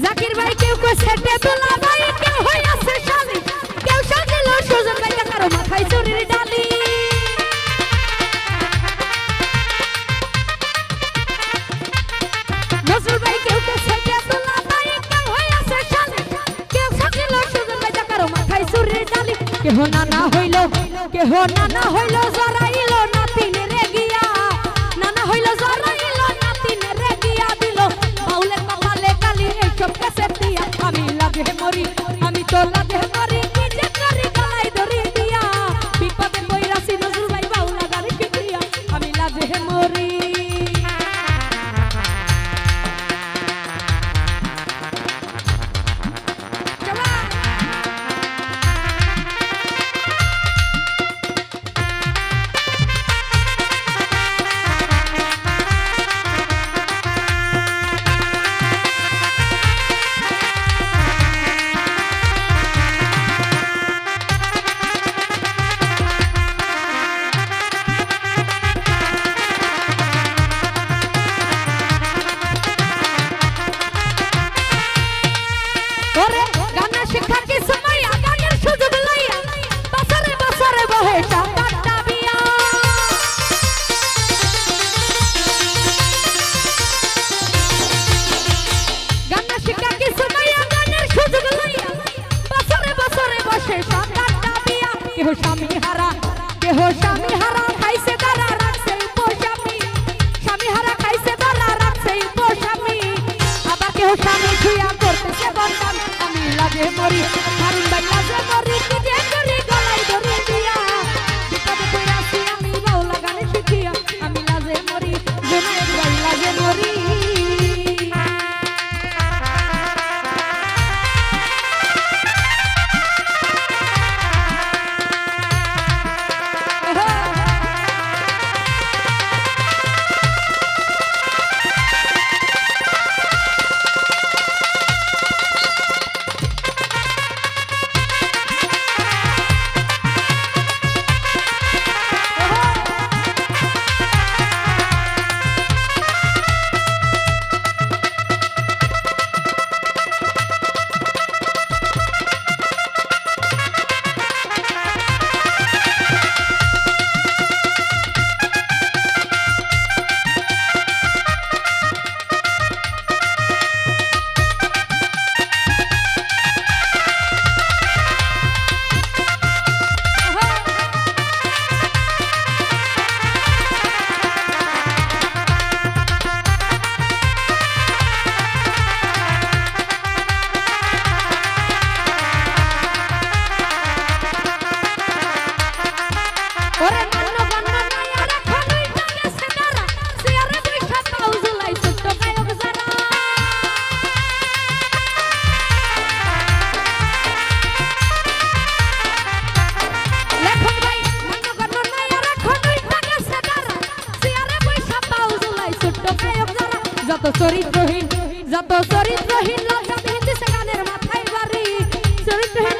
জাকির ভাই কেউ কো সেটে তোলা ভাই কেউ হইয়াছে শালি কেউ সাজিলো সুজন ভাই কারো মাথায় চুরির ডালি নজরুল ভাই কেউ কো সেটে তোলা ভাই কেউ হইয়াছে শালি কেউ সাজিলো সুজন ভাই কারো মাথায় চুরির ডালি কেহ নানা হইলো জরাইলো নাতিনে রে গিয়া নানা হইলো জরাইলো নাতিনে রে গিয়া দিল বাউলের কপালে কালি এই সব কাছে দিয়া আমি লাগে মরি আমি তো লাগে মরি কি যে করি গলায় ধরি দিয়া বিপদে পইরাছি নজরুল ভাই বাউলা গাড়ি শিখিয়া আমি লাগে মরি কেহ স্বামী হারা খাইছে দাঁড়া রাখছে উপস্বামী স্বামী হারা খাইছে দাঁড়া রাখছে উপস্বামী আবার কেহ স্বামী ছুঁয়া করতেছে বদনাম আমি লাগে মরি হারুন ভাই লাগে মরি কি যে করি গলায় ধরে দিয়া বিপদে পড়াছি আমি বাউলা গানে শিখিয়া আমি লাগে মরি জুনায়েদ ভাই লাগে মরি যত চরিত্রহীন লজ্জা দিতেছে গানের মাথায় বাড়ি চরিত্রহীন